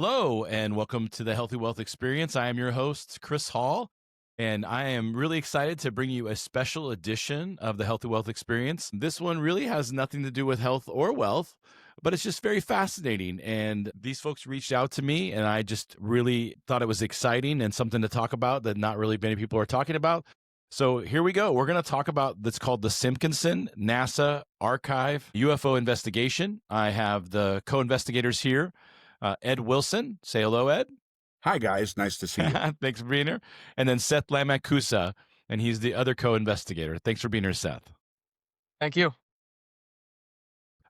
Hello, and welcome to the Healthy Wealth Experience. I am your host, Chris Hall, and I am really excited to bring you a special edition of the Healthy Wealth Experience. This one really has nothing to do with health or wealth, but it's just very fascinating. And these folks reached out to me, and I just really thought it was exciting and something to talk about that not really many people are talking about. So here we go. We're going to talk about that's called the Simpkinson NASA Archive UFO investigation. I have the co-investigators here. Ed Wilson. Say hello, Ed. Hi, guys. Nice to see you. Thanks for being here. And then Seth Lamancusa, and he's the other co-investigator. Thanks for being here, Seth. Thank you.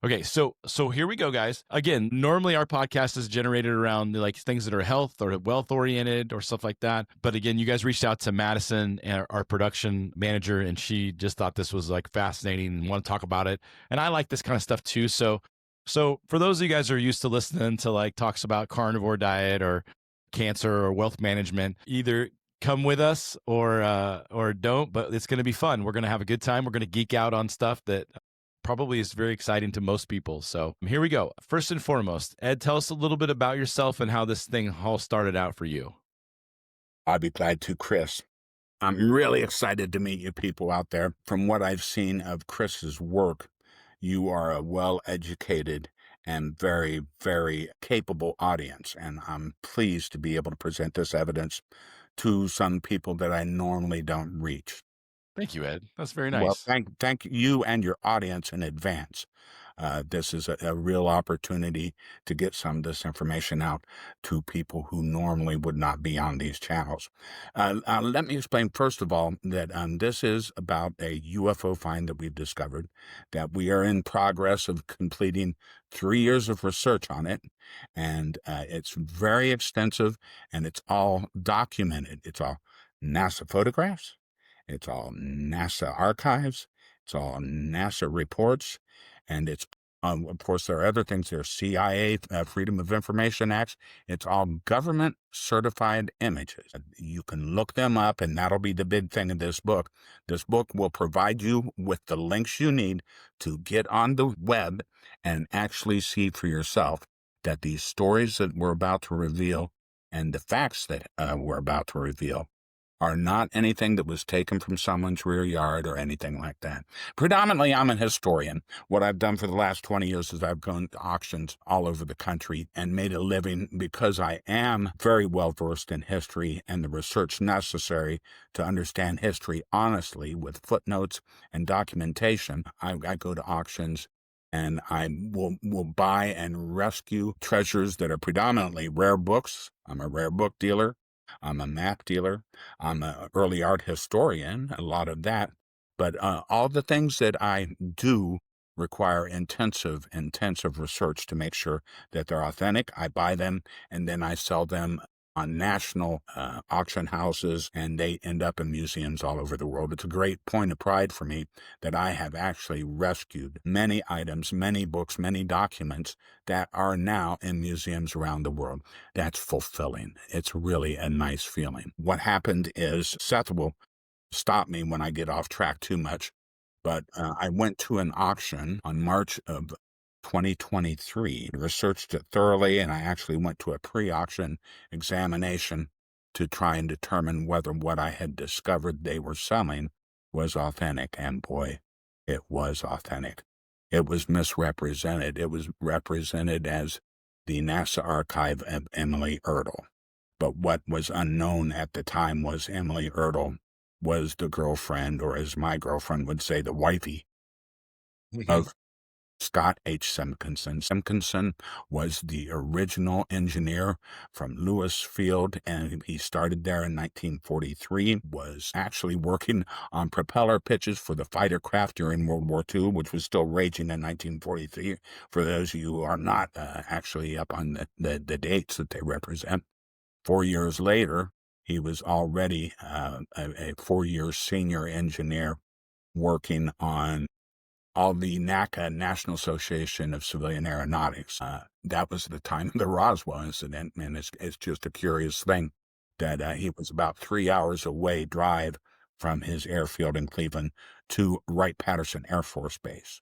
Okay, so here we go, guys. Again, normally our podcast is generated around like things that are health or wealth oriented or stuff like that. But again, you guys reached out to Madison, our production manager, and she just thought this was like fascinating and want to talk about it. And I like this kind of stuff too. So for those of you guys who are used to listening to like talks about carnivore diet or cancer or wealth management, either come with us or don't, but it's going to be fun. We're going to have a good time. We're going to geek out on stuff that probably is very exciting to most people. So here we go. First and foremost, Ed, tell us a little bit about yourself and how this thing all started out for you. I'd be glad to, Chris. I'm really excited to meet you people out there. From what I've seen of Chris's work, you are a well-educated and very, very capable audience, and I'm pleased to be able to present this evidence to some people that I normally don't reach. Thank you, Ed. That's very nice. Well, thank you and your audience in advance. This is a real opportunity to get some of this information out to people who normally would not be on these channels. Let me explain, first of all, that this is about a UFO find that we've discovered, that we are in progress of completing 3 years of research on it, and it's very extensive, and it's all documented. It's all NASA photographs. It's all NASA archives. It's all NASA reports. And it's, of course, there are other things. There's CIA, Freedom of Information Acts. It's all government certified images. You can look them up, and that'll be the big thing in this book. This book will provide you with the links you need to get on the web and actually see for yourself that these stories that we're about to reveal and the facts that we're about to reveal are not anything that was taken from someone's rear yard or anything like that. Predominantly, I'm a historian. What I've done for the last 20 years is I've gone to auctions all over the country and made a living because I am very well versed in history and the research necessary to understand history honestly with footnotes and documentation. I go to auctions and I will buy and rescue treasures that are predominantly rare books. I'm a rare book dealer. I'm a map dealer. I'm an early art historian, a lot of that. But all the things that I do require intensive research to make sure that they're authentic. I buy them and then I sell them on national auction houses, and they end up in museums all over the world. It's a great point of pride for me that I have actually rescued many items, many books, many documents that are now in museums around the world. That's fulfilling. It's really a nice feeling. What happened is, Seth will stop me when I get off track too much, but I went to an auction on March of 2023, researched it thoroughly, and I actually went to a pre-auction examination to try and determine whether what I had discovered they were selling was authentic. And boy, it was authentic. It was misrepresented. It was represented as the NASA archive of Emily Ertl. But what was unknown at the time was Emily Ertl was the girlfriend, or as my girlfriend would say, the wifey of Scott H. Simpkinson. Simpkinson was the original engineer from Lewis Field, and he started there in 1943, was actually working on propeller pitches for the fighter craft during World War II, which was still raging in 1943, for those of you who are not actually up on the dates that they represent. 4 years later, he was already a 4-year senior engineer working on all the NACA, National Association of Civilian Aeronautics. That was the time of the Roswell incident, and it's just a curious thing that he was about 3 hours away drive from his airfield in Cleveland to Wright-Patterson Air Force Base.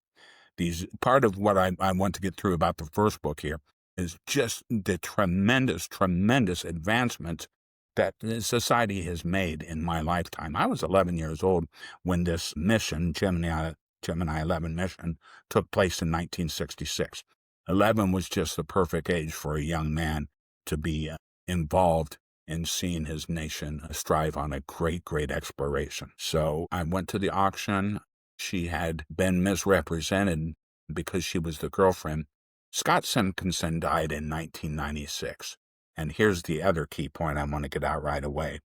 Part of what I want to get through about the first book here is just the tremendous, tremendous advancements that society has made in my lifetime. I was 11 years old when this mission, Gemini 11 mission, took place in 1966. 11 was just the perfect age for a young man to be involved in seeing his nation strive on a great, great exploration. So I went to the auction. She had been misrepresented because she was the girlfriend. Scott Simpkinson died in 1996. And here's the other key point I want to get out right away.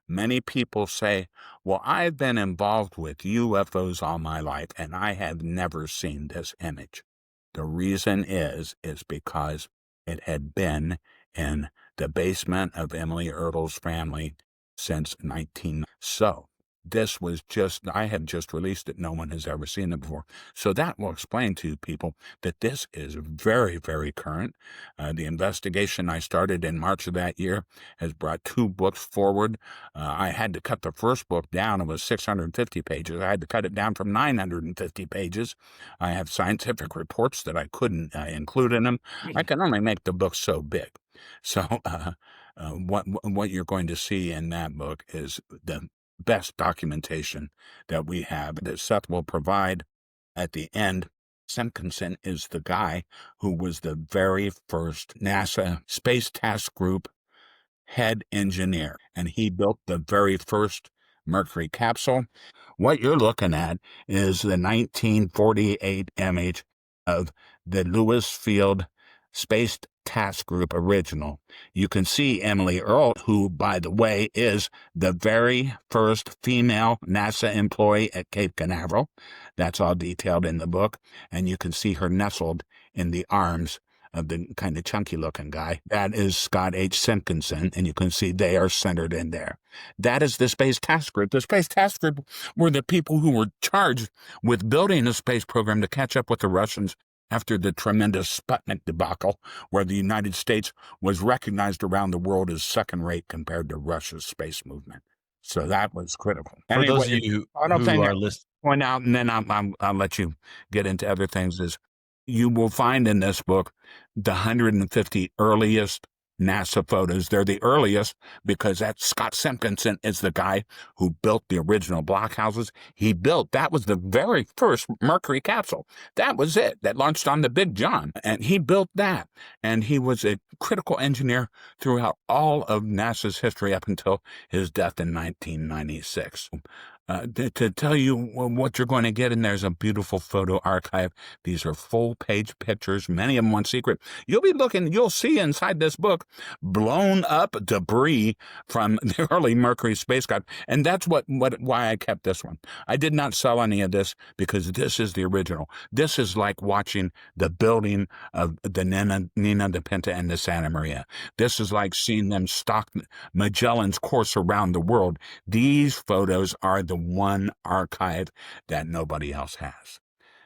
Many people say, well, I've been involved with UFOs all my life, and I have never seen this image. The reason is because it had been in the basement of Emily Ertl's family since 19. So this was I have just released it. No one has ever seen it before. So that will explain to people that this is very, very current. The investigation I started in March of that year has brought 2 books forward. I had to cut the first book down. It was 650 pages. I had to cut it down from 950 pages. I have scientific reports that I couldn't include in them. I can only make the book so big. So what you're going to see in that book is the best documentation that we have that Seth will provide at the end. Simpkinson is the guy who was the very first NASA Space Task Group head engineer, and he built the very first Mercury capsule. What you're looking at is the 1948 image of the Lewis Field Space Task Group original. You can see Emily Earl, who, by the way, is the very first female NASA employee at Cape Canaveral. That's all detailed in the book. And you can see her nestled in the arms of the kind of chunky-looking guy. That is Scott H. Simpkinson, and you can see they are centered in there. That is the Space Task Group. The Space Task Group were the people who were charged with building a space program to catch up with the Russians after the tremendous Sputnik debacle, where the United States was recognized around the world as second-rate compared to Russia's space movement. So that was critical. For those of you who are listening, point out, and then I'll let you get into other things, is you will find in this book the 150 earliest NASA photos. They're the earliest because Scott Simpkinson is the guy who built the original blockhouses. That was the very first Mercury capsule. That was it, that launched on the Big John. And he built that. And he was a critical engineer throughout all of NASA's history up until his death in 1996. To tell you what you're going to get in there is a beautiful photo archive. These are full-page pictures, many of them one secret. You'll see inside this book blown up debris from the early Mercury spacecraft. And that's why I kept this one. I did not sell any of this because this is the original. This is like watching the building of the Nina, the Pinta, and the Santa Maria. This is like seeing them stock Magellan's course around the world. These photos are the one archive that nobody else has.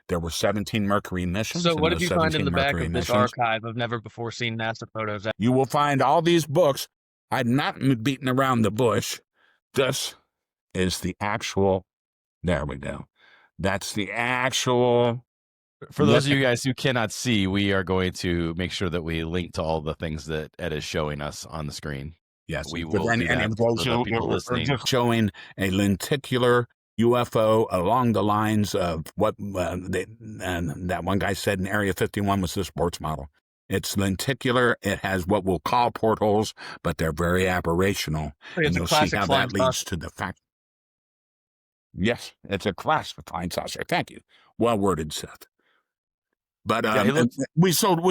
There were 17 Mercury missions. So what did you find in the back of this archive of never before seen NASA photos? You will find all these books. I'd not been beaten around the bush. This is the actual, there we go. That's the actual. For those of you guys who cannot see, we are going to make sure that we link to all the things that Ed is showing us on the screen. Yes, we will. And those are just showing a lenticular UFO along the lines of what that one guy said in Area 51 was the sports model. It's lenticular. It has what we'll call portholes, but they're very aberrational. And you'll see how that leads to the fact. Yes, it's a classic flying saucer. Thank you. Well worded, Seth. But I sold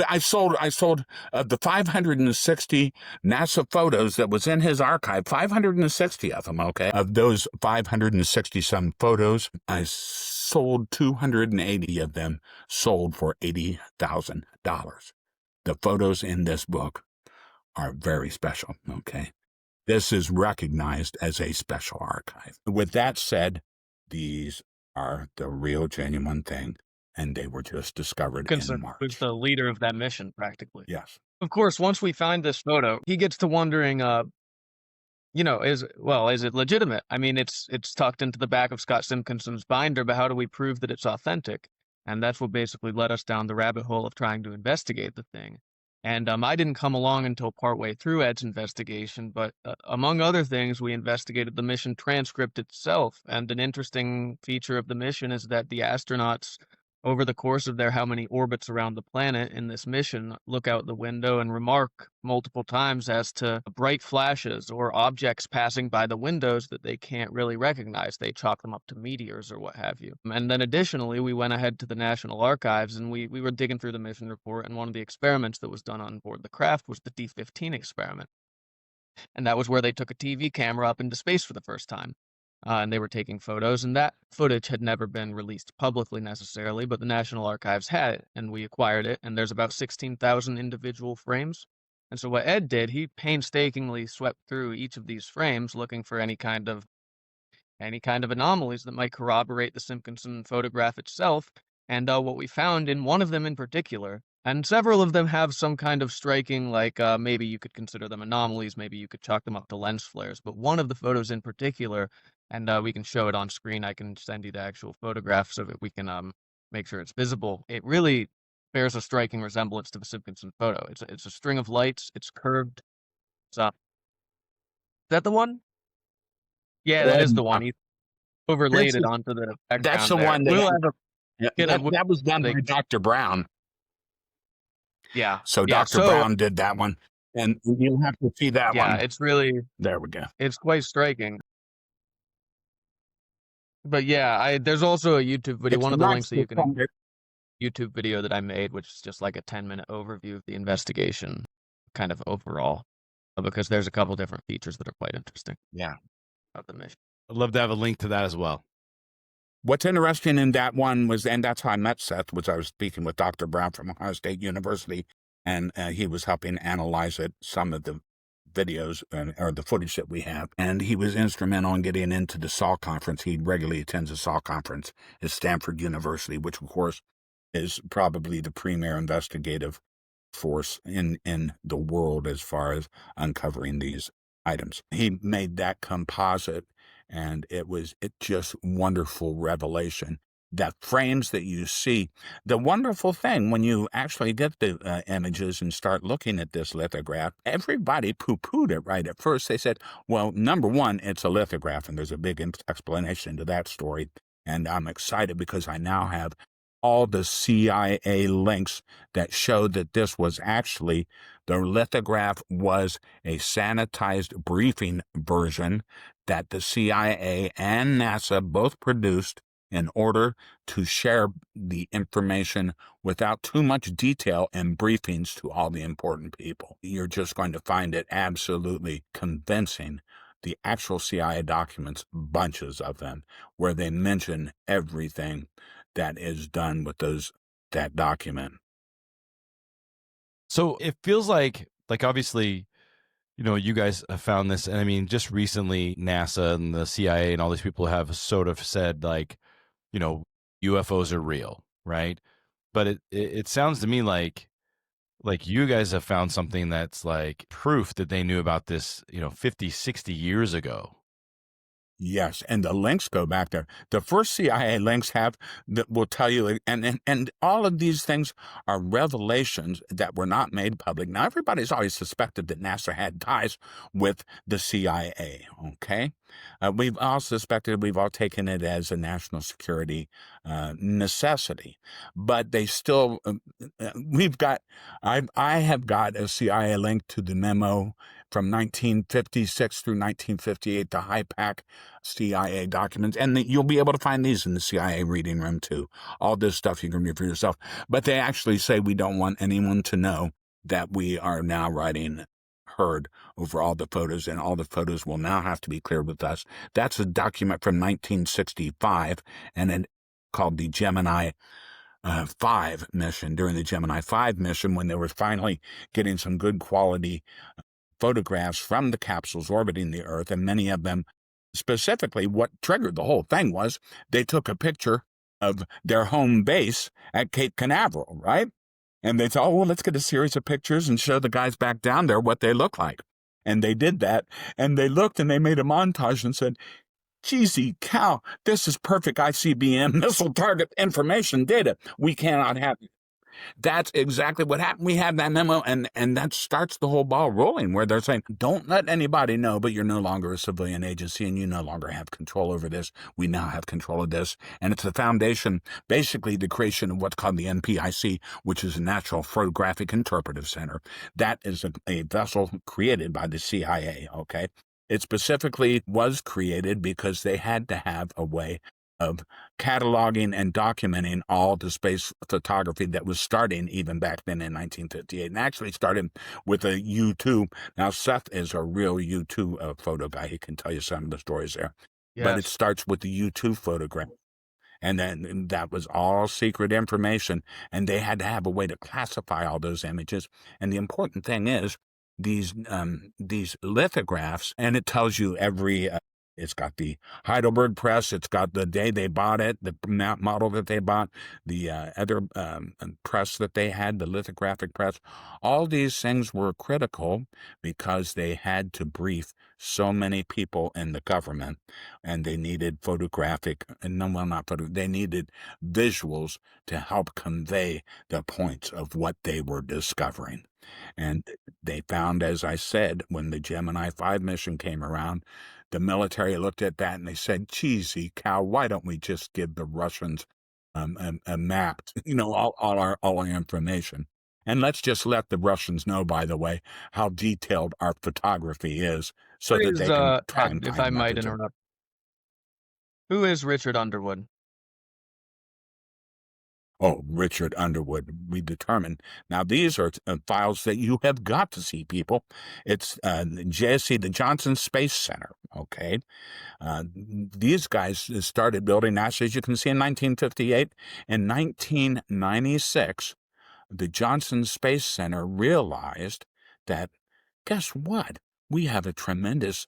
the 560 NASA photos that was in his archive, 560 of them, okay? Of those 560-some photos, I sold 280 of them, sold for $80,000. The photos in this book are very special, okay? This is recognized as a special archive. With that said, these are the real, genuine thing. And they were just discovered in March. Who's the leader of that mission, practically. Yes. Of course, once we find this photo, he gets to wondering, is it legitimate? I mean, it's tucked into the back of Scott Simpkinson's binder, but how do we prove that it's authentic? And that's what basically led us down the rabbit hole of trying to investigate the thing. And I didn't come along until partway through Ed's investigation, but among other things, we investigated the mission transcript itself. And an interesting feature of the mission is that the astronauts, over the course of their how many orbits around the planet in this mission, look out the window and remark multiple times as to bright flashes or objects passing by the windows that they can't really recognize. They chalk them up to meteors or what have you. And then additionally, we went ahead to the National Archives and we were digging through the mission report, and one of the experiments that was done on board the craft was the D-15 experiment. And that was where they took a TV camera up into space for the first time. And they were taking photos, and that footage had never been released publicly necessarily, but the National Archives had it, and we acquired it, and there's about 16,000 individual frames. And so what Ed did, he painstakingly swept through each of these frames looking for any kind of anomalies that might corroborate the Simpkinson photograph itself. And what we found in one of them in particular, and several of them have some kind of striking, like maybe you could consider them anomalies, maybe you could chalk them up to lens flares, but one of the photos in particular, and we can show it on screen. I can send you the actual photograph so that we can make sure it's visible. It really bears a striking resemblance to the Simpkinson photo. It's a string of lights. It's curved. Is that the one? Yeah, that is the one. He overlaid it onto the background. That's the there. one that was done by Dr. Brown. Yeah. So Dr. Brown did that one, and you'll have to see that one. Yeah, it's really. There we go. It's quite striking. But yeah, there's also a YouTube video. One of the links that you can YouTube video that I made, which is just like a 10-minute overview of the investigation, kind of overall, because there's a couple different features that are quite interesting. Yeah, of the mission. I'd love to have a link to that as well. What's interesting in that one was, and that's how I met Seth, was I was speaking with Dr. Brown from Ohio State University, and he was helping analyze some of the videos or the footage that we have, and he was instrumental in getting into the SAW conference. He regularly attends the SAW conference at Stanford University, which of course is probably the premier investigative force in the world as far as uncovering these items. He made that composite, and it just wonderful revelation. The frames that you see, the wonderful thing when you actually get the images and start looking at this lithograph, everybody poo-pooed it right at first. They said, well, number one, it's a lithograph, and there's a big explanation to that story. And I'm excited because I now have all the CIA links that show that this was actually, the lithograph was a sanitized briefing version that the CIA and NASA both produced in order to share the information without too much detail and briefings to all the important people. You're just going to find it absolutely convincing. The actual CIA documents, bunches of them, where they mention everything that is done with that document. So it feels like obviously, you guys have found this, and I mean, just recently NASA and the CIA and all these people have sort of said UFOs are real, right? But it sounds to me like you guys have found something that's like proof that they knew about this, 50, 60 years ago. Yes, and the links go back there. The first CIA links that will tell you, and all of these things are revelations that were not made public. Now, everybody's always suspected that NASA had ties with the CIA, okay? We've all suspected, we've all taken it as a national security necessity, but they still, I have got a CIA link to the memo from 1956 through 1958, the high-pack CIA documents. And you'll be able to find these in the CIA reading room, too. All this stuff you can read for yourself. But they actually say we don't want anyone to know that we are now writing herd over all the photos, and all the photos will now have to be cleared with us. That's a document from 1965, and it called the Gemini 5 mission. During the Gemini 5 mission, when they were finally getting some good quality photographs from the capsules orbiting the Earth, and many of them, specifically what triggered the whole thing was they took a picture of their home base at Cape Canaveral, right? And they thought, well, let's get a series of pictures and show the guys back down there what they look like. And they did that, and they looked and they made a montage and said, "Geezy cow, this is perfect ICBM missile target information data. We cannot have it." That's exactly what happened. We had that memo, and that starts the whole ball rolling, where they're saying, don't let anybody know, but you're no longer a civilian agency, and you no longer have control over this. We now have control of this. And it's the foundation, basically the creation of what's called the NPIC, which is a National Photographic Interpretive Center. That is a vessel created by the CIA, okay? It specifically was created because they had to have a way of cataloging and documenting all the space photography that was starting even back then in 1958, and actually started with a U-2. Now, Seth is a real U-2 photo guy. He can tell you some of the stories there. Yes. But it starts with the U-2 photograph. And then that was all secret information, and they had to have a way to classify all those images. And the important thing is these lithographs, and it tells you every. It's got the Heidelberg press. It's got the day they bought it, the model that they bought, the other press that they had, the lithographic press. All these things were critical because they had to brief so many people in the government, and they needed they needed visuals to help convey the points of what they were discovering. And they found, as I said, when the Gemini 5 mission came around, the military looked at that and they said, "Cheesy cow, why don't we just give the Russians a map, all our information? And let's just let the Russians know, by the way, how detailed our photography is, so that they can try and if find I might methods of." interrupt, who is Richard Underwood? Oh, Richard Underwood, we determined. Now, these are files that you have got to see, people. It's JSC, the Johnson Space Center, okay? These guys started building NASA, as you can see, in 1958. In 1996, the Johnson Space Center realized that, guess what? We have a tremendous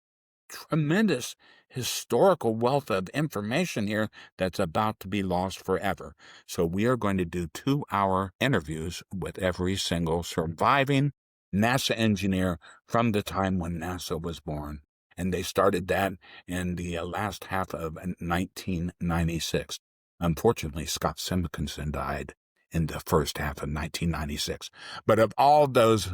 historical wealth of information here that's about to be lost forever. So we are going to do 2-hour interviews with every single surviving NASA engineer from the time when NASA was born. And they started that in the last half of 1996. Unfortunately, Scott Simpkinson died in the first half of 1996. But of all those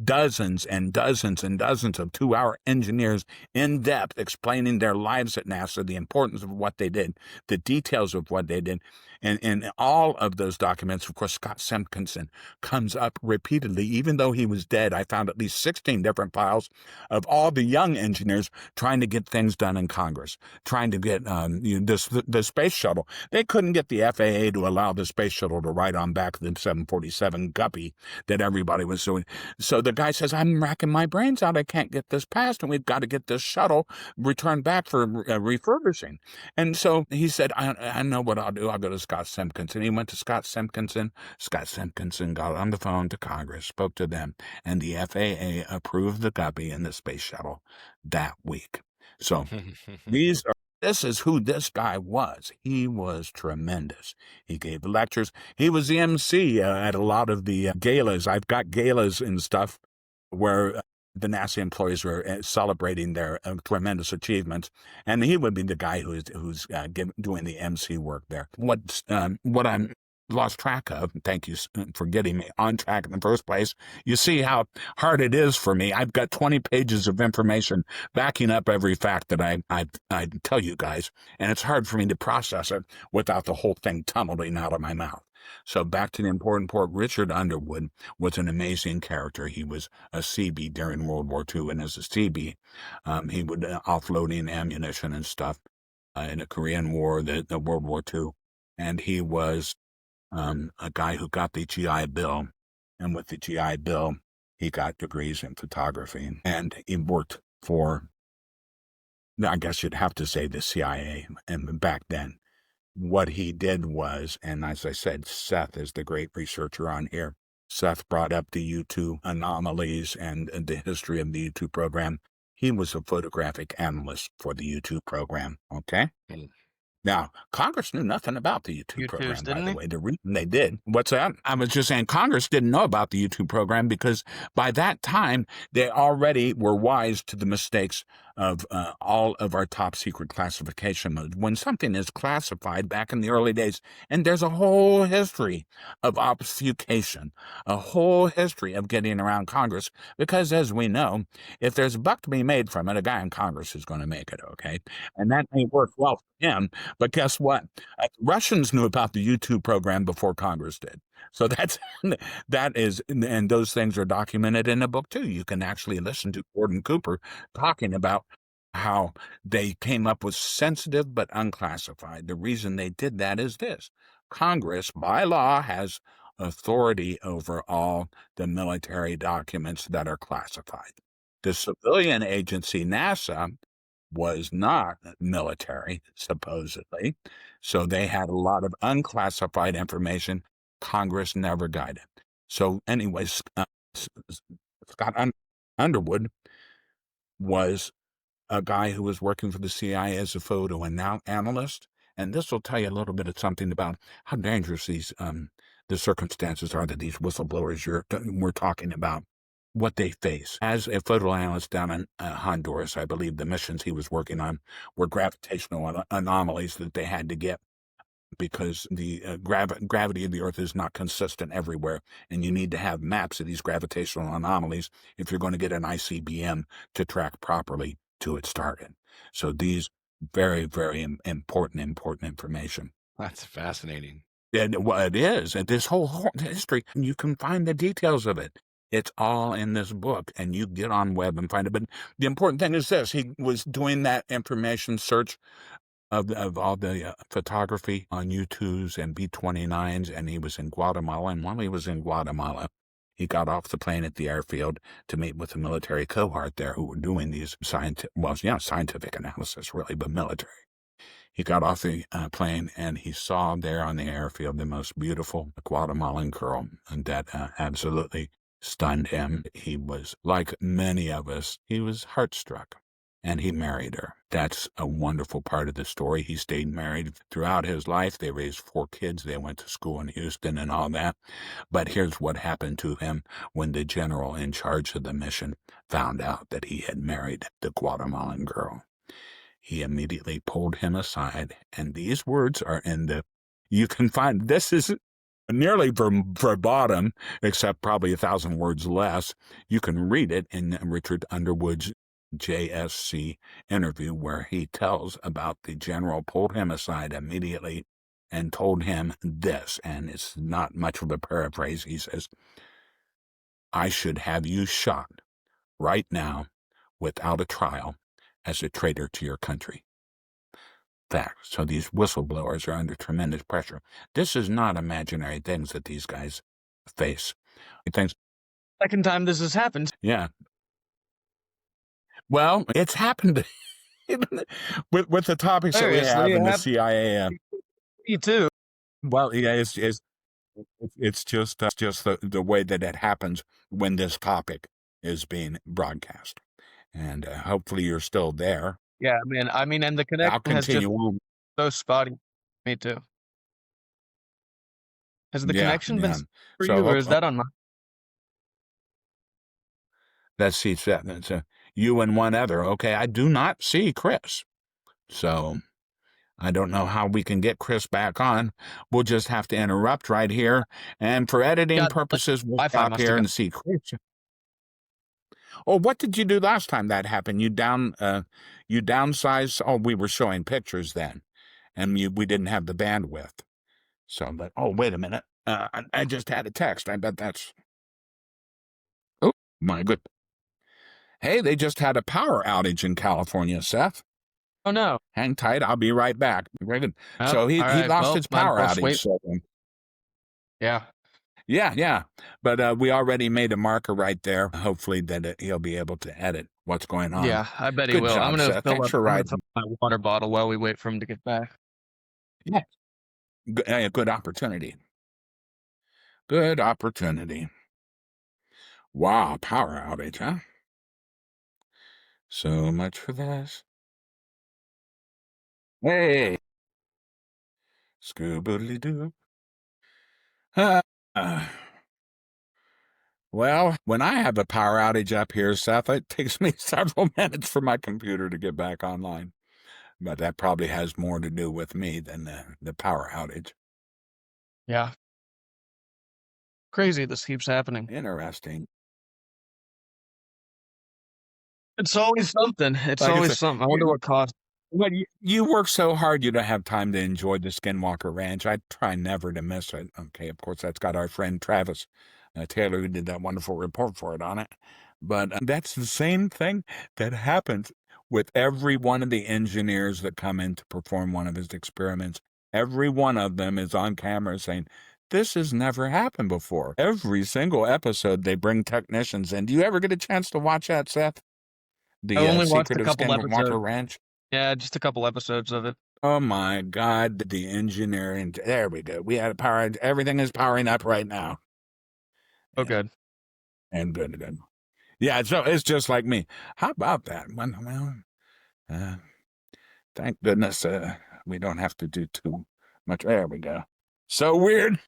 dozens and dozens and dozens of 2-hour engineers in depth explaining their lives at NASA, the importance of what they did, the details of what they did. And in all of those documents, of course, Scott Simpkinson comes up repeatedly. Even though he was dead, I found at least 16 different files of all the young engineers trying to get things done in Congress, trying to get the space shuttle. They couldn't get the FAA to allow the space shuttle to ride on back the 747 Guppy that everybody was doing. So the guy says, "I'm racking my brains out. I can't get this passed, and we've got to get this shuttle returned back for refurbishing." And so he said, I know what I'll do. I'll go to Scott Simpkinson. He went to Scott Simpkinson. Scott Simpkinson got on the phone to Congress, spoke to them, and the FAA approved the Guppy and the space shuttle that week. So this is who this guy was. He was tremendous. He gave lectures. He was the MC at a lot of the galas. I've got galas and stuff where the NASA employees were celebrating their tremendous achievements, and he would be the guy who's doing the MC work there. What I'm lost track of, thank you for getting me on track in the first place. You see how hard it is for me. I've got 20 pages of information backing up every fact that I tell you guys, and it's hard for me to process it without the whole thing tumbling out of my mouth. So back to the important part, Richard Underwood was an amazing character. He was a CB during World War II, and as a CB, he would offloading ammunition and stuff in the Korean War, the World War II, and he was a guy who got the GI Bill, and with the GI Bill, he got degrees in photography, and he worked for, I guess you'd have to say, the CIA, and back then. What he did was, and as I said, Seth is the great researcher on here. Seth brought up the U-2 anomalies and the history of the U-2 program. He was a photographic analyst for the U-2 program, okay? Now, Congress knew nothing about the U-2 program, by the way. The reason they did, what's that? I was just saying Congress didn't know about the U-2 program because by that time, they already were wise to the mistakes of all of our top secret classification modes. When something is classified back in the early days, and there's a whole history of obfuscation, a whole history of getting around Congress, because as we know, if there's a buck to be made from it, a guy in Congress is going to make it, okay? And that may work well for him, but guess what? Russians knew about the U-2 program before Congress did. So that is, and those things are documented in a book too. You can actually listen to Gordon Cooper talking about how they came up with sensitive but unclassified. The reason they did that is this: Congress, by law, has authority over all the military documents that are classified. The civilian agency, NASA, was not military, supposedly, so they had a lot of unclassified information Congress never got it. So anyways, Scott Underwood was a guy who was working for the CIA as a photo analyst, and this will tell you a little bit of something about how dangerous these the circumstances are that these whistleblowers we're talking about, what they face. As a photo analyst down in Honduras, I believe the missions he was working on were gravitational anomalies that they had to get because the gravity of the Earth is not consistent everywhere, and you need to have maps of these gravitational anomalies if you're going to get an ICBM to track properly to its target. So these very, very important information. That's fascinating. And it is. And this whole history, you can find the details of it. It's all in this book, and you get on web and find it. But the important thing is this: he was doing that information search of all the photography on U-2s and B-29s, and he was in Guatemala. And while he was in Guatemala, he got off the plane at the airfield to meet with a military cohort there who were doing these scientific analysis, really, but military. He got off the plane, and he saw there on the airfield the most beautiful Guatemalan girl, and that absolutely stunned him. He was, like many of us, he was heartstruck, and he married her. That's a wonderful part of the story. He stayed married throughout his life. They raised 4 kids. They went to school in Houston and all that. But here's what happened to him when the general in charge of the mission found out that he had married the Guatemalan girl. He immediately pulled him aside, and these words are you can find, this is nearly verbatim, except probably 1,000 words less. You can read it in Richard Underwood's JSC interview, where he tells about the general pulled him aside immediately and told him this, and it's not much of a paraphrase. He says, "I should have you shot right now without a trial as a traitor to your country." Fact. So these whistleblowers are under tremendous pressure. This is not imaginary things that these guys face. Things. Second time this has happened. Yeah. Well, it's happened with the topics that we have in the CIA. Me too. Well, yeah, it's just the way that it happens when this topic is being broadcast, and hopefully you're still there. Yeah, man. I mean, and the connection has just so spotty. Me too. Has the connection been for you, or is that on my? Let's see, it's you and one other. Okay, I do not see Chris, so I don't know how we can get Chris back on. We'll just have to interrupt right here, and for editing purposes, we'll stop here and see Chris. Oh, what did you do last time that happened? You downsized. Oh, we were showing pictures then, and we didn't have the bandwidth. So, but oh, wait a minute. I just had a text. I bet that's. Oh my good. Hey, they just had a power outage in California, Seth. Oh no. Hang tight. I'll be right back. Very good. So he lost his power outage. So, yeah. Yeah. But we already made a marker right there. Hopefully that he'll be able to edit what's going on. Yeah, I bet he will. Job, I'm going to fill up my water bottle while we wait for him to get back. Yeah. Good opportunity. Good opportunity. Wow, power outage, huh? So much for this. Hey. Scooby-doo. Well, when I have a power outage up here, Seth, it takes me several minutes for my computer to get back online. But that probably has more to do with me than the power outage. Yeah. Crazy this keeps happening. Interesting. It's always something. It's Like I always said, something. I wonder what caused. when you work so hard, you don't have time to enjoy the Skinwalker Ranch. I try never to miss it. Okay, of course, that's got our friend Travis Taylor, who did that wonderful report for it on it. But that's the same thing that happens with every one of the engineers that come in to perform one of his experiments. Every one of them is on camera saying, this has never happened before. Every single episode, they bring technicians in. Do you ever get a chance to watch that, Seth? I The only watched Secret a of couple episodes. Skinwalker Ranch? Yeah, just a couple episodes of it. Oh my God, the engineering. There we go. We had a power. Everything is powering up right now. Oh, And, good. and good. Yeah, so it's just like me. How about that? Well, thank goodness we don't have to do too much. There we go. So weird.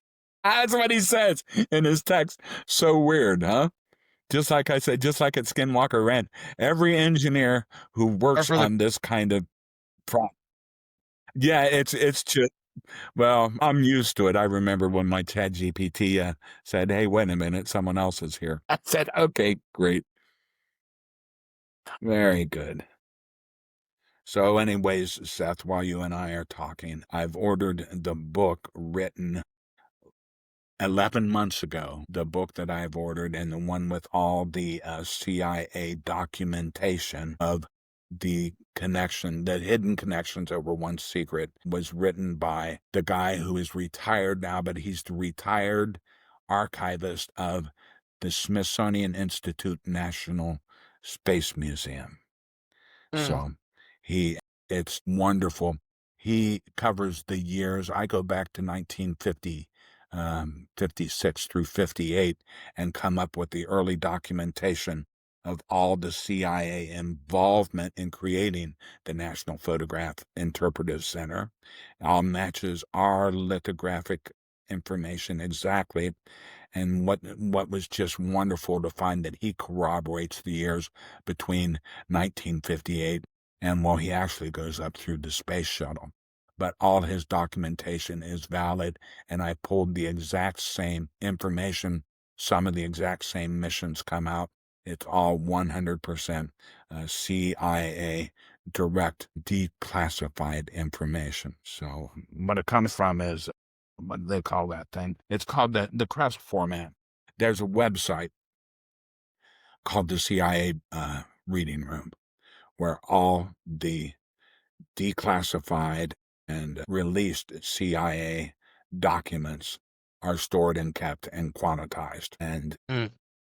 That's what he says in his text. So weird, huh? Just like I said, just like at Skinwalker Ranch, every engineer who works For the on this kind of yeah, it's just, well, I'm used to it. I remember when my ChatGPT said, "Hey, wait a minute, someone else is here." I said, "Okay, great, very good." So, anyways, Seth, while you and I are talking, I've ordered the book written 11 months ago, the book that I've ordered, and the one with all the CIA documentation of the connection, the hidden connections over one secret, was written by the guy who is retired now, but he's the retired archivist of the Smithsonian Institute National Space Museum. So it's wonderful. He covers the years. I go back to 1950, 56 through 58, and come up with the early documentation of all the CIA involvement in creating the National Photograph Interpretive Center. All matches our lithographic information exactly. And what was just wonderful to find that he corroborates the years between 1958 and he actually goes up through the space shuttle. But all his documentation is valid, and I pulled the exact same information. Some of the exact same missions come out. It's all 100% CIA direct declassified information. So what it comes from is, what do they call that thing? It's called the CREST format. There's a website called the CIA Reading Room, where all the declassified and released CIA documents are stored and kept and quantized. And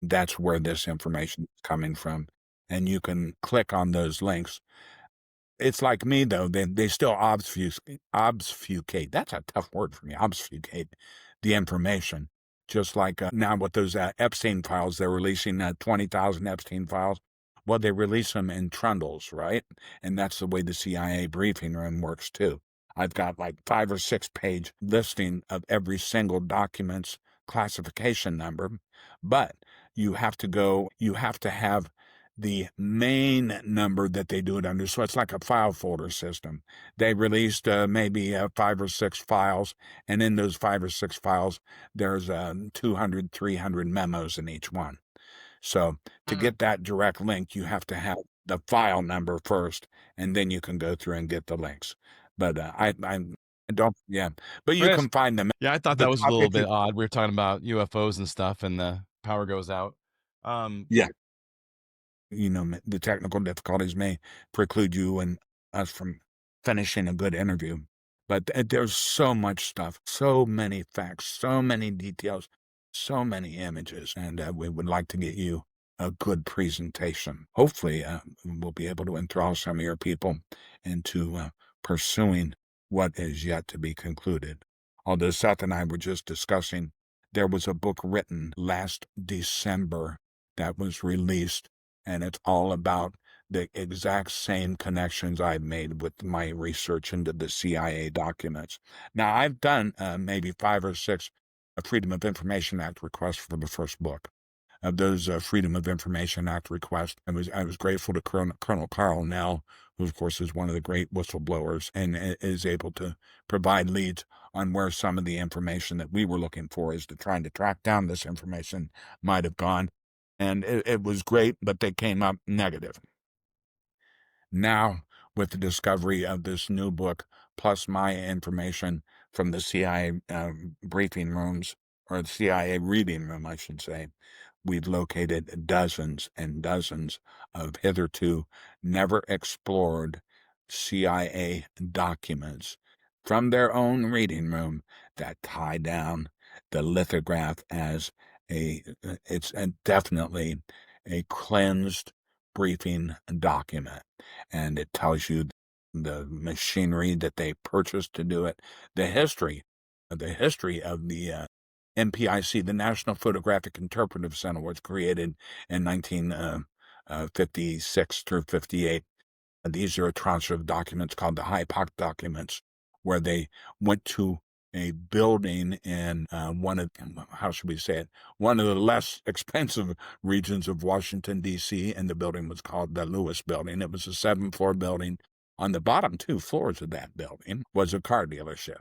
that's where this information is coming from. And you can click on those links. It's like me, though. They still obfuscate. That's a tough word for me. Obfuscate the information. Just like now with those Epstein files, they're releasing 20,000 Epstein files. Well, they release them in trundles, right? And that's the way the CIA briefing room works, too. I've got like 5 or 6 page listing of every single document's classification number. But you have to have the main number that they do it under. So it's like a file folder system. They released maybe 5 or 6 files, and in those 5 or 6 files, there's 200, 300 memos in each one. So to get that direct link, you have to have the file number first, and then you can go through and get the links. But I don't, yeah. But you can find them. Yeah, I thought that was a little bit odd. We were talking about UFOs and stuff, and the power goes out. Yeah. The technical difficulties may preclude you and us from finishing a good interview. But there's so much stuff, so many facts, so many details, so many images, and we would like to get you a good presentation. Hopefully, we'll be able to enthrall some of your people into pursuing what is yet to be concluded. Although Seth and I were just discussing, there was a book written last December that was released, and it's all about the exact same connections I've made with my research into the CIA documents. Now, I've done maybe 5 or 6 Freedom of Information Act requests for the first book. of those Freedom of Information Act requests. I was grateful to Colonel Carl Nell, who of course is one of the great whistleblowers and is able to provide leads on where some of the information that we were looking for is to trying to track down this information might have gone. And it was great, but they came up negative. Now, with the discovery of this new book, plus my information from the CIA briefing rooms, or the CIA reading room, I should say, we've located dozens and dozens of hitherto never explored CIA documents from their own reading room that tie down the lithograph as it's definitely a cleansed briefing document. And it tells you the machinery that they purchased to do it, the history of the NPIC, the National Photographic Interpretive Center, was created in 1956 through 58. These are a tranche of documents called the HIPOC documents, where they went to a building in one of the less expensive regions of Washington, D.C., and the building was called the Lewis Building. It was a 7-floor building. On the bottom 2 floors of that building was a car dealership.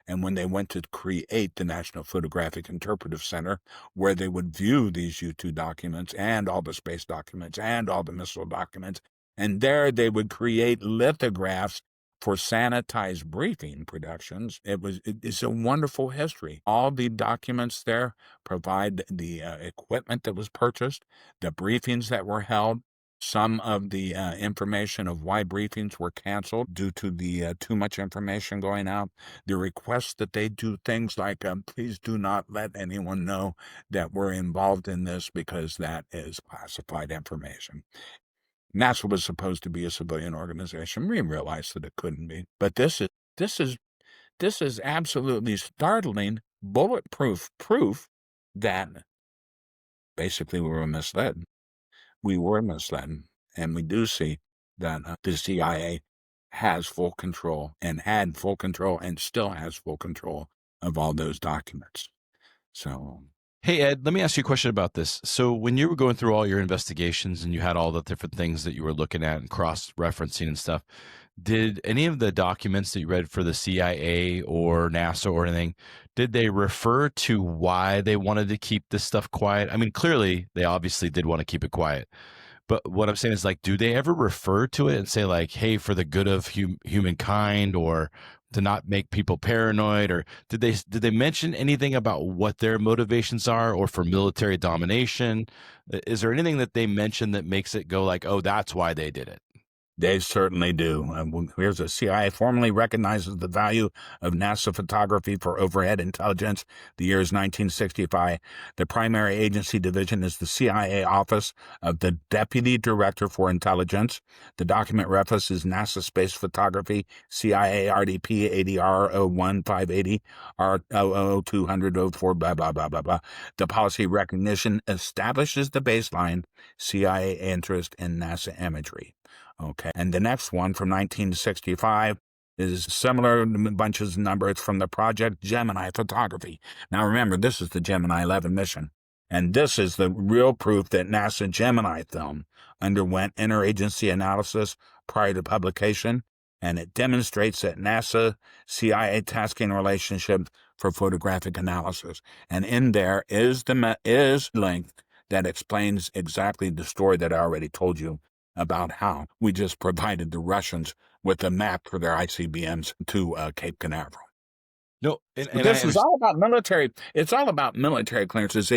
And when they went to create the National Photographic Interpretive Center, where they would view these U-2 documents and all the space documents and all the missile documents, and there they would create lithographs for sanitized briefing productions. It's a wonderful history. All the documents there provide the equipment that was purchased, the briefings that were held, some of the information of why briefings were canceled due to the too much information going out, the request that they do things like, please do not let anyone know that we're involved in this because that is classified information. NASA was supposed to be a civilian organization. We realized that it couldn't be. But this is absolutely startling, bulletproof proof that basically we were misled. We were misled. And we do see that the CIA has full control and had full control and still has full control of all those documents. So, Hey, Ed, let me ask you a question about this. So when you were going through all your investigations and you had all the different things that you were looking at and cross-referencing and stuff, did any of the documents that you read for the CIA or NASA or anything, did they refer to why they wanted to keep this stuff quiet? I mean, clearly, they obviously did want to keep it quiet. But what I'm saying is, like, do they ever refer to it and say, like, hey, for the good of humankind, or to not make people paranoid? Or did they mention anything about what their motivations are, or for military domination? Is there anything that they mention that makes it go like, oh, that's why they did it? they certainly do. Here's a CIA formally recognizes the value of NASA photography for overhead intelligence. The year is 1965. The primary agency division is the CIA Office of the Deputy Director for Intelligence. The document reference is NASA Space Photography, CIA RDP 80R 01580, R 200 04, blah, blah, blah, blah, blah. The policy recognition establishes the baseline CIA interest in NASA imagery. Okay, and the next one from 1965 is similar bunches of numbers from the Project Gemini photography. Now remember, this is the Gemini 11 mission, and this is the real proof that NASA Gemini film underwent interagency analysis prior to publication, and it demonstrates that NASA CIA tasking relationship for photographic analysis. And in there is link that explains exactly the story that I already told you about how we just provided the Russians with a map for their ICBMs to Cape Canaveral. No, This is all about military. It's all about military clearances.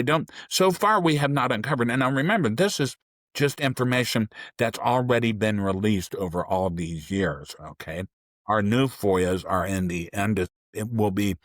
So far we have not uncovered. And now remember, this is just information that's already been released over all these years. Okay. Our new FOIAs are in the end. It will be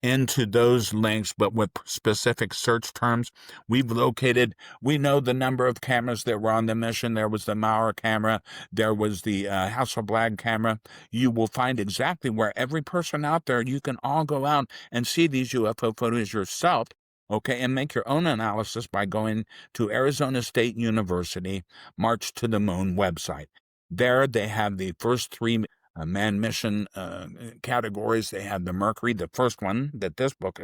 into those links, but with specific search terms. We know the number of cameras that were on the mission. There was the Maurer camera. There was the Hasselblad camera. You will find exactly where every person out there, you can all go out and see these UFO photos yourself, okay, and make your own analysis by going to Arizona State University March to the Moon website. There they have the first 3 manned mission categories. They had the Mercury, the first one that this book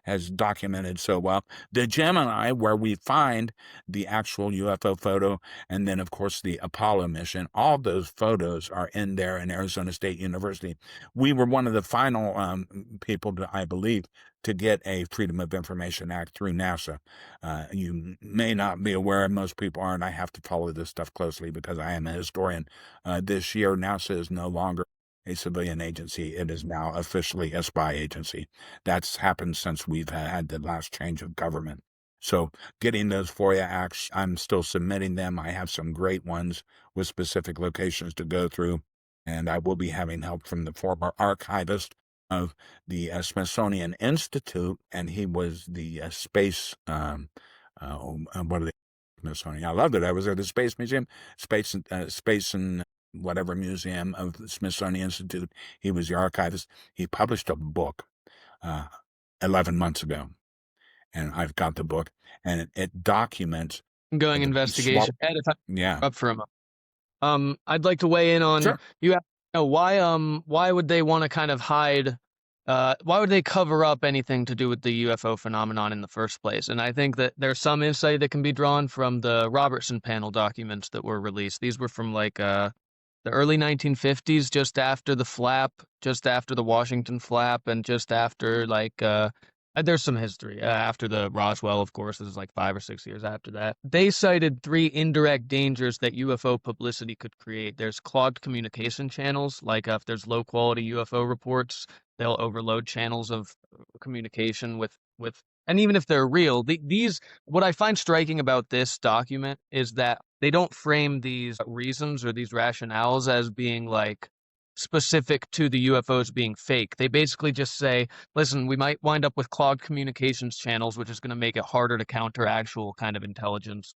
has documented so well. The Gemini, where we find the actual UFO photo, and then, of course, the Apollo mission. All those photos are in there in Arizona State University. We were one of the final people, I believe, to get a Freedom of Information Act through NASA. You may not be aware, most people aren't. I have to follow this stuff closely because I am a historian. This year, NASA is no longer a civilian agency. It is now officially a spy agency. That's happened since we've had the last change of government. So getting those FOIA acts, I'm still submitting them. I have some great ones with specific locations to go through, and I will be having help from the former archivist of the Smithsonian Institute, and he was the space, what are they? Smithsonian. I loved it. I was at the Space Museum, Space and whatever museum of the Smithsonian Institute. He was the archivist. He published a book 11 months ago, and I've got the book, and it documents Ongoing investigation. Ed, if I'm up for a moment. I'd like to weigh in on you have to know why would they want to kind of hide why would they cover up anything to do with the UFO phenomenon in the first place? And I think that there's some insight that can be drawn from the Robertson panel documents that were released. These were from like the early 1950s, just after the flap, just after the Washington flap, and just after like there's some history after the Roswell, of course. This is like 5 or 6 years after that. They cited 3 indirect dangers that UFO publicity could create. There's clogged communication channels, like if there's low quality UFO reports, they'll overload channels of communication with, and even if they're real, these, what I find striking about this document is that they don't frame these reasons or these rationales as being like specific to the UFOs being fake. They basically just say, listen, we might wind up with clogged communications channels, which is going to make it harder to counter actual kind of intelligence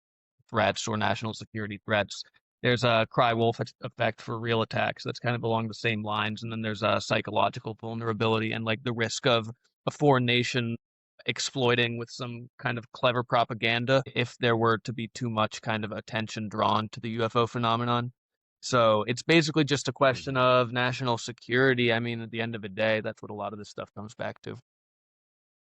threats or national security threats. There's a cry wolf effect for real attacks. That's kind of along the same lines. And then there's a psychological vulnerability and like the risk of a foreign nation exploiting with some kind of clever propaganda if there were to be too much kind of attention drawn to the UFO phenomenon. So it's basically just a question of national security. I mean, at the end of the day, that's what a lot of this stuff comes back to.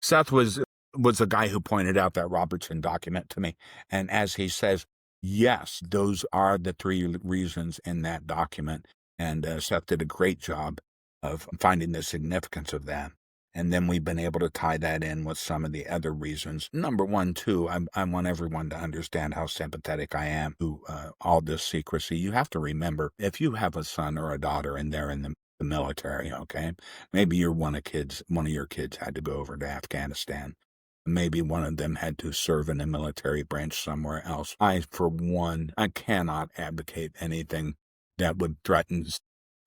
Seth was the guy who pointed out that Robertson document to me. And as he says, yes, those are the 3 reasons in that document. And Seth did a great job of finding the significance of that. And then we've been able to tie that in with some of the other reasons. Number 1, too, I want everyone to understand how sympathetic I am to all this secrecy. You have to remember, if you have a son or a daughter and they're in the military, okay, maybe one of your kids had to go over to Afghanistan. Maybe one of them had to serve in a military branch somewhere else. I, for one, I cannot advocate anything that would threaten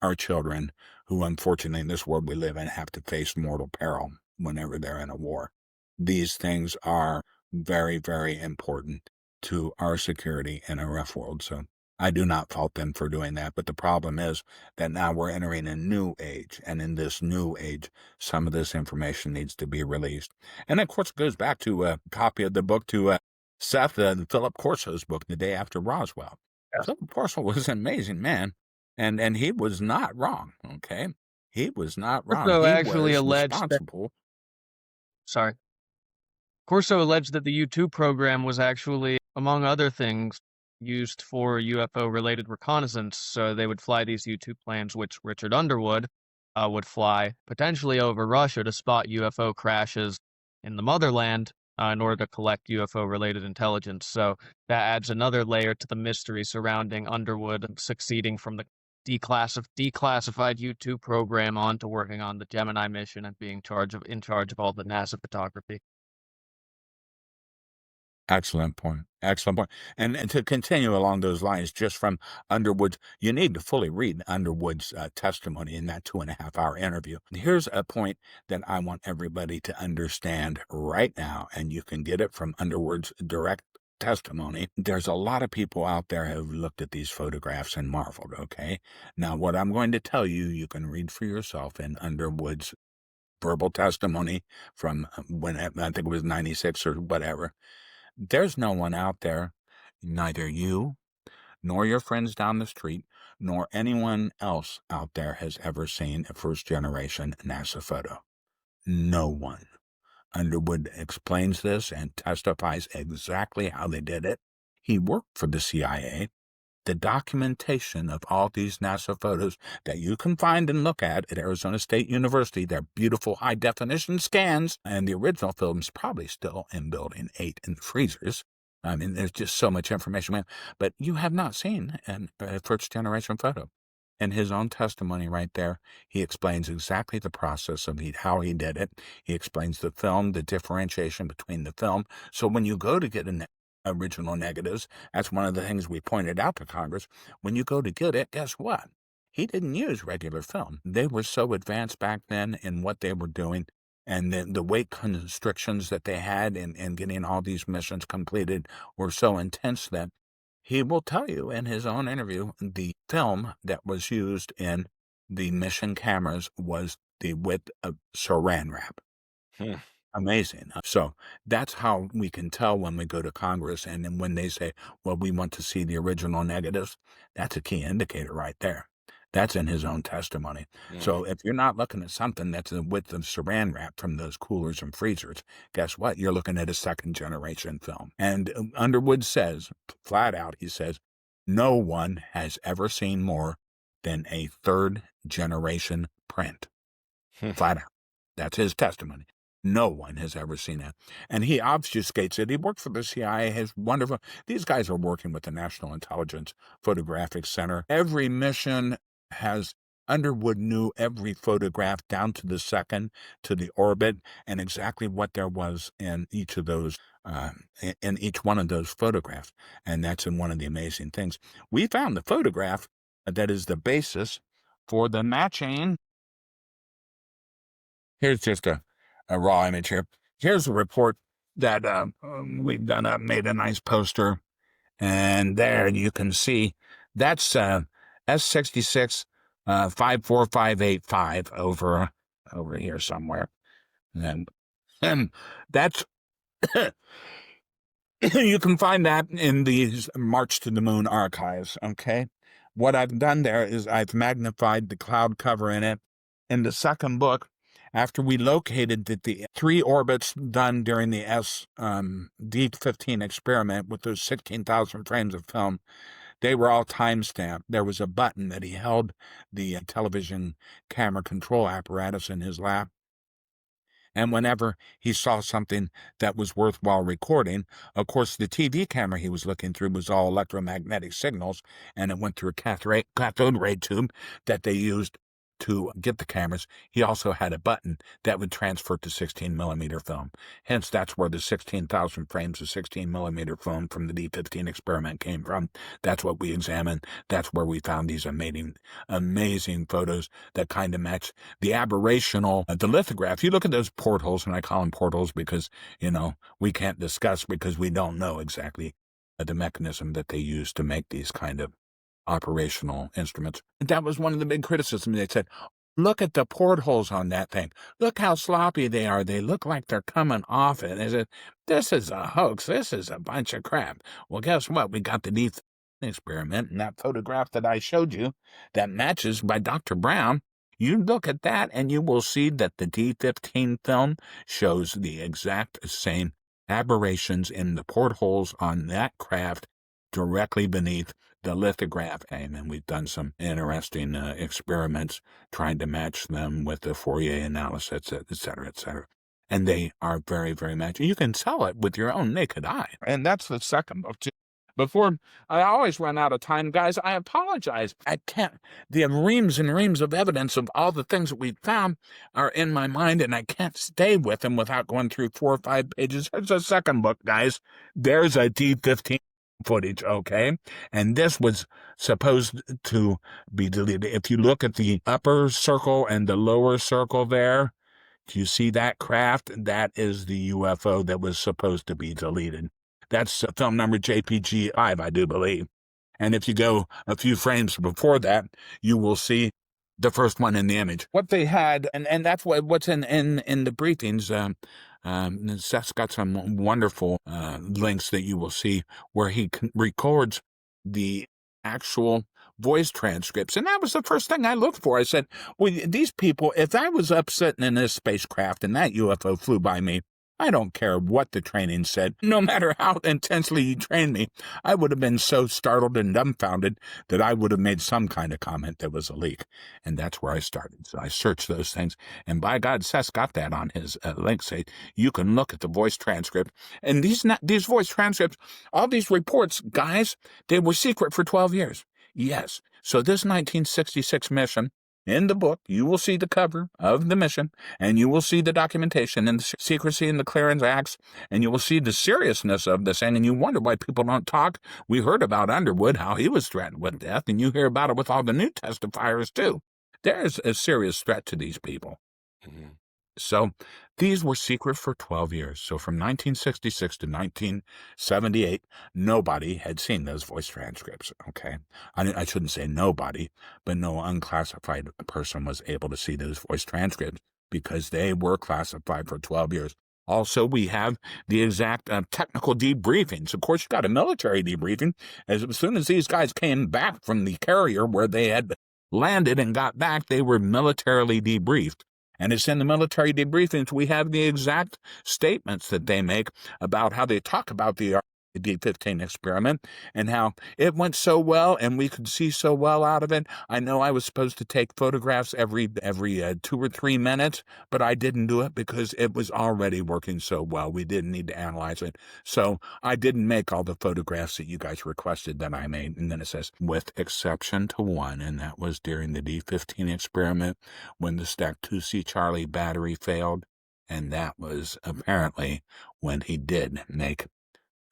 our children who, unfortunately, in this world we live in, have to face mortal peril whenever they're in a war. These things are very, very important to our security in a rough world. So I do not fault them for doing that. But the problem is that now we're entering a new age. And in this new age, some of this information needs to be released. And of course, it goes back to a copy of the book to Seth, Philip Corso's book, The Day After Roswell. Yes. Philip Corso was an amazing man. And he was not wrong, okay? He was not wrong. Corso he actually was alleged responsible. Corso alleged that the U-2 program was actually, among other things, used for UFO-related reconnaissance. So they would fly these U-2 planes, which Richard Underwood would fly potentially over Russia to spot UFO crashes in the motherland in order to collect UFO-related intelligence. So that adds another layer to the mystery surrounding Underwood succeeding from the declassified U-2 program on to working on the Gemini mission and being in charge of all the NASA photography. Excellent point. Excellent point. And to continue along those lines, just from Underwood's, you need to fully read Underwood's testimony in that 2.5-hour interview. Here's a point that I want everybody to understand right now, and you can get it from Underwood's direct testimony. There's a lot of people out there who have looked at these photographs and marveled, okay? Now, what I'm going to tell you, you can read for yourself in Underwood's verbal testimony from when I think it was 96 or whatever. There's no one out there, neither you nor your friends down the street, nor anyone else out there has ever seen a first-generation NASA photo. No one. Underwood explains this and testifies exactly how they did it. He worked for the CIA. The documentation of all these NASA photos that you can find and look at Arizona State University, they're beautiful high-definition scans, and the original film's probably still in Building 8 in the freezers. I mean, there's just so much information, man. But you have not seen a first-generation photo. In his own testimony right there, he explains exactly the process of how he did it. He explains the film, the differentiation between the film. So when you go to get an original negatives, that's one of the things we pointed out to Congress. When you go to get it, guess what? He didn't use regular film. They were so advanced back then in what they were doing, and the weight constrictions that they had in getting all these missions completed were so intense that he will tell you in his own interview, the film that was used in the mission cameras was the width of saran wrap. Amazing. So that's how we can tell when we go to Congress, and then when they say, well, we want to see the original negatives, that's a key indicator right there. That's in his own testimony. So if you're not looking at something that's the width of saran wrap from those coolers and freezers, guess what? You're looking at a second-generation film. And Underwood says, flat out, he says, no one has ever seen more than a third-generation print. Flat out. That's his testimony. No one has ever seen that. And he obfuscates it. He worked for the CIA. His wonderful. These guys are working with the National Intelligence Photographic Center. Every mission has. Underwood knew every photograph down to the second, to the orbit, and exactly what there was in each of those, in each one of those photographs. And that's in one of the amazing things. We found the photograph that is the basis for the matching. Here's just a raw image here. Here's a report that we've done up, made a nice poster, and there you can see that's S66 54585 over here somewhere, and that's you can find that in these March to the Moon archives. Okay, what I've done there is I've magnified the cloud cover in it. In the second book, after we located the 3 orbits done during the D15 experiment with those 16,000 frames of film, they were all time-stamped. There was a button that he held the television camera control apparatus in his lap. And whenever he saw something that was worthwhile recording, of course, the TV camera he was looking through was all electromagnetic signals, and it went through a cathode ray tube that they used to get the cameras. He also had a button that would transfer to 16-millimeter film. Hence, that's where the 16,000 frames of 16-millimeter film from the D15 experiment came from. That's what we examined. That's where we found these amazing photos that kind of match the aberrational, the lithograph. You look at those portholes, and I call them portholes because, we can't discuss because we don't know exactly the mechanism that they use to make these kind of operational instruments. And that was one of the big criticisms. They said, look at the portholes on that thing. Look how sloppy they are. They look like they're coming off it. They said, this is a hoax. This is a bunch of crap. Well, guess what? We got the D experiment, and that photograph that I showed you that matches by Dr. Brown. You look at that and you will see that the D15 film shows the exact same aberrations in the portholes on that craft directly beneath the lithograph. And we've done some interesting experiments trying to match them with the Fourier analysis, et cetera, et cetera. And they are very, very matching. You can tell it with your own naked eye. And that's the second book, too. Before I always run out of time, guys, I apologize. I can't. The reams and reams of evidence of all the things that we've found are in my mind, and I can't stay with them without going through 4 or 5 pages. There's a second book, guys. There's a D15 footage, okay? And this was supposed to be deleted. If you look at the upper circle and the lower circle there, do you see that craft? That is the UFO that was supposed to be deleted. That's film number JPG5, I do believe. And if you go a few frames before that, you will see the first one in the image. What they had, and that's what's in the briefings. Seth's got some wonderful links that you will see where he records the actual voice transcripts. And that was the first thing I looked for. I said, well, these people, if I was up sitting in this spacecraft and that UFO flew by me, I don't care what the training said. No matter how intensely you trained me, I would have been so startled and dumbfounded that I would have made some kind of comment that was a leak. And that's where I started. So I searched those things. And by God, Seth got that on his link. Say, you can look at the voice transcript. And these voice transcripts, all these reports, guys, they were secret for 12 years. Yes. So this 1966 mission, in the book, you will see the cover of the mission, and you will see the documentation and the Secrecy and the Clearance Acts, and you will see the seriousness of this thing, and you wonder why people don't talk. We heard about Underwood, how he was threatened with death, and you hear about it with all the new testifiers, too. There's a serious threat to these people. Mm-hmm. So these were secret for 12 years. So from 1966 to 1978, nobody had seen those voice transcripts, okay? I shouldn't say nobody, but no unclassified person was able to see those voice transcripts because they were classified for 12 years. Also, we have the exact technical debriefings. Of course, you got a military debriefing. As soon as these guys came back from the carrier where they had landed and got back, they were militarily debriefed. And it's in the military debriefings we have the exact statements that they make about how they talk about the D-15 experiment and how it went so well and we could see so well out of it. I know I was supposed to take photographs every 2 or 3 minutes, but I didn't do it because it was already working so well. We didn't need to analyze it. So I didn't make all the photographs that you guys requested that I made. And then it says, with exception to one, and that was during the D-15 experiment when the Stack 2C Charlie battery failed. And that was apparently when he did make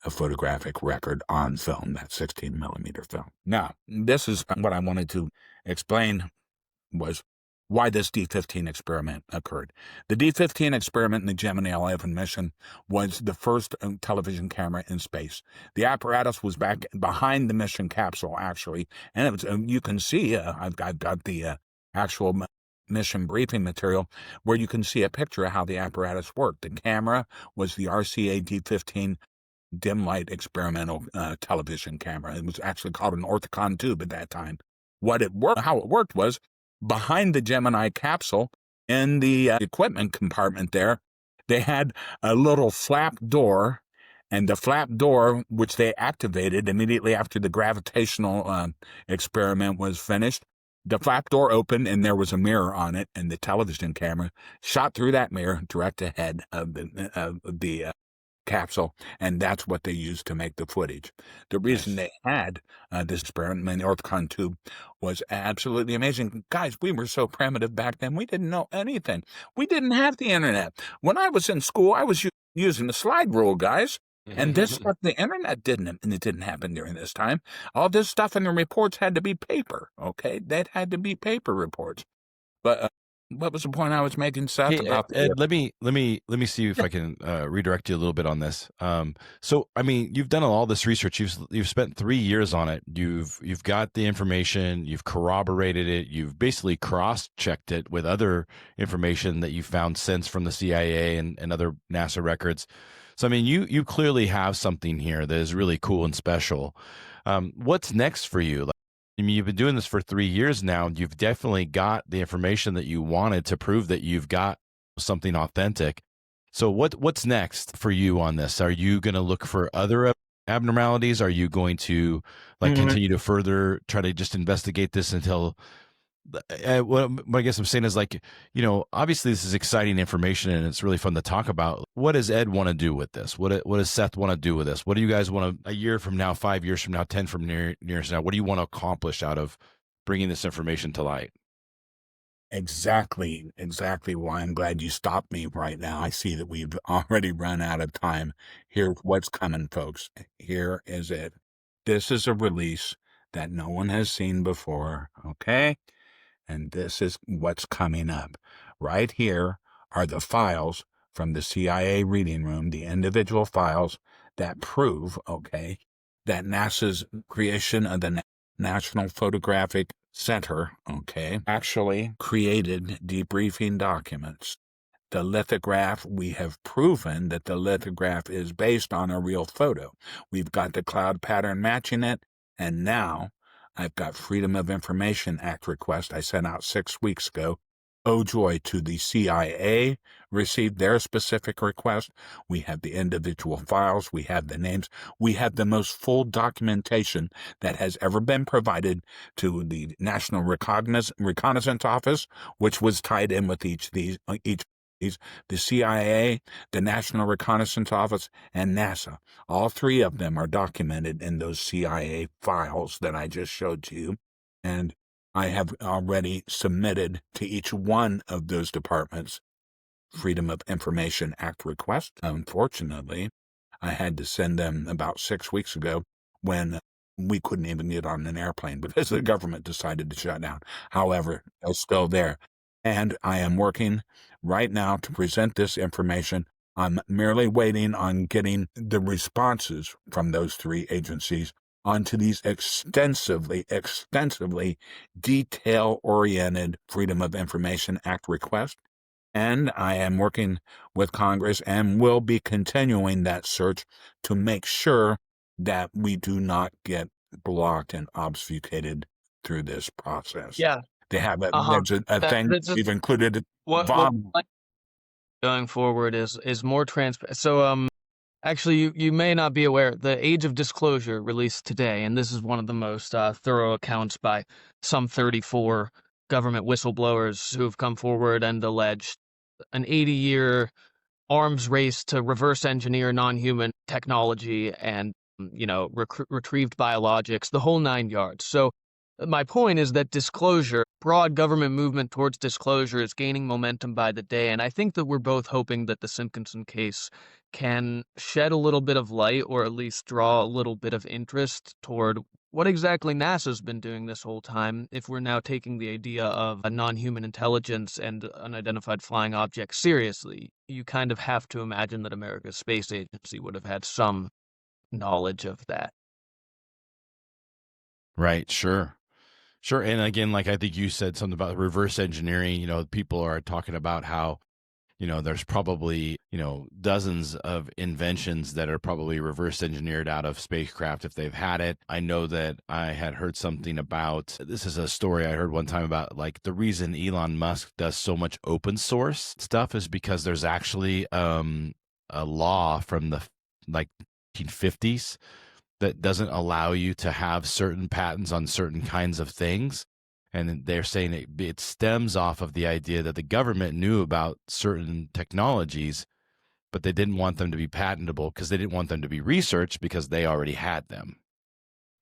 a photographic record on film, that 16 millimeter film. Now, this is what I wanted to explain was why this D-15 experiment occurred. The D-15 experiment in the Gemini 11 mission was the first television camera in space. The apparatus was back behind the mission capsule, actually, and it was, you can see, I've got the actual mission briefing material where you can see a picture of how the apparatus worked. The camera was the RCA D-15 dim light experimental television camera. It was actually called an orthicon tube at that time. How it worked was behind the Gemini capsule in the equipment compartment there, they had a little flap door, and the flap door, which they activated immediately after the gravitational experiment was finished, the flap door opened and there was a mirror on it, and the television camera shot through that mirror direct ahead of the capsule, and that's what they used to make the footage. The reason they had this experiment in the orthicon tube was absolutely amazing. Guys, we were so primitive back then. We didn't know anything. We didn't have the internet. When I was in school, I was using the slide rule, guys. And this stuff, the internet didn't, and it didn't happen during this time. All this stuff in the reports had to be paper, okay? That had to be paper reports. But what was the point I was making, Seth? Hey, about Ed, let me see if I can redirect you a little bit on this. So, I mean, you've done all this research. You've spent 3 years on it. You've got the information. You've corroborated it. You've basically cross-checked it with other information that you found since from the CIA and other NASA records. So, I mean, you clearly have something here that is really cool and special. What's next for you? I mean, you've been doing this for 3 years now. You've definitely got the information that you wanted to prove that you've got something authentic. So what's next for you on this? Are you going to look for other abnormalities? Are you going to continue to further try to just investigate this until what I guess I'm saying is obviously this is exciting information and it's really fun to talk about. What does Ed want to do with this? What does Seth want to do with this? What do you guys want to, a year from now, 5 years from now, 10 from years from now, what do you want to accomplish out of bringing this information to light? Exactly why I'm glad you stopped me right now. I see that we've already run out of time. Here's what's coming, folks. Here is it. This is a release that no one has seen before, okay? And this is what's coming up. Right here are the files from the CIA reading room, the individual files that prove, okay, that NASA's creation of the National Photographic Center, okay, actually created debriefing documents. The lithograph, we have proven that the lithograph is based on a real photo. We've got the cloud pattern matching it, and now I've got Freedom of Information Act request I sent out 6 weeks ago. Oh joy, to the CIA, received their specific request. We have the individual files, we have the names, we have the most full documentation that has ever been provided to the National Reconnaissance Office, which was tied in with each these the CIA, the National Reconnaissance Office, and NASA. All three of them are documented in those CIA files that I just showed to you. And I have already submitted to each one of those departments Freedom of Information Act request. Unfortunately, I had to send them about 6 weeks ago when we couldn't even get on an airplane because the government decided to shut down. However, they're still there. And I am working right now to present this information. I'm merely waiting on getting the responses from those three agencies onto these extensively detail-oriented Freedom of Information Act requests. And I am working with Congress and will be continuing that search to make sure that we do not get blocked and obfuscated through this process. Yeah. They have Uh-huh. there's a thing That's just we've included. what going forward is more transparent. So actually, you may not be aware, the Age of Disclosure released today, and this is one of the most thorough accounts by some 34 government whistleblowers who have come forward and alleged an 80-year arms race to reverse engineer non-human technology and, retrieved biologics, the whole 9 yards. So my point is that disclosure, broad government movement towards disclosure, is gaining momentum by the day, and I think that we're both hoping that the Simpkinson case can shed a little bit of light, or at least draw a little bit of interest toward what exactly NASA's been doing this whole time, if we're now taking the idea of a non-human intelligence and unidentified flying objects seriously. You kind of have to imagine that America's space agency would have had some knowledge of that. Right. Sure. Sure. And again, like I think you said something about reverse engineering, people are talking about how, there's probably, dozens of inventions that are probably reverse engineered out of spacecraft if they've had it. I know that I had heard something about, this is a story I heard one time about, like, the reason Elon Musk does so much open source stuff is because there's actually a law from the 1950s that doesn't allow you to have certain patents on certain kinds of things. And they're saying it stems off of the idea that the government knew about certain technologies, but they didn't want them to be patentable because they didn't want them to be researched because they already had them.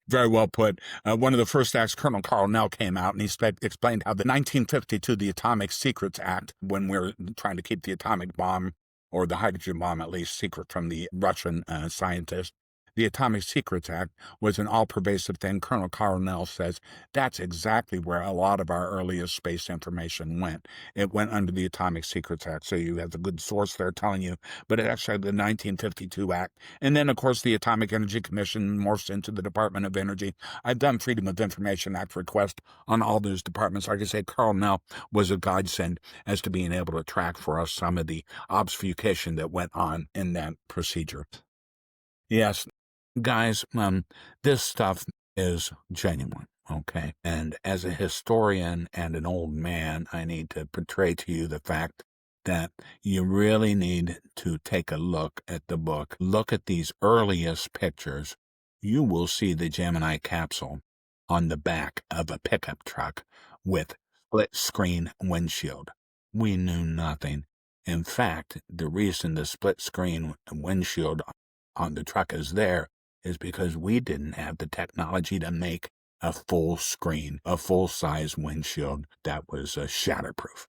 Very well put. One of the first acts, Colonel Carl Nell came out and he explained how the 1952, the Atomic Secrets Act, when we're trying to keep the atomic bomb, or the hydrogen bomb at least, secret from the Russian scientists, the Atomic Secrets Act was an all-pervasive thing. Colonel Carl Nell says that's exactly where a lot of our earliest space information went. It went under the Atomic Secrets Act, so you have a good source there telling you, but it actually had the 1952 Act. And then, of course, the Atomic Energy Commission morphs into the Department of Energy. I've done Freedom of Information Act requests on all those departments. Like I say, Carl Nell was a godsend as to being able to track for us some of the obfuscation that went on in that procedure. Yes. Guys, this stuff is genuine, okay? And as a historian and an old man, I need to portray to you the fact that you really need to take a look at the book. Look at these earliest pictures. You will see the Gemini capsule on the back of a pickup truck with split screen windshield. We knew nothing. In fact, the reason the split screen windshield on the truck is there is because we didn't have the technology to make a full screen, a full-size windshield that was shatterproof.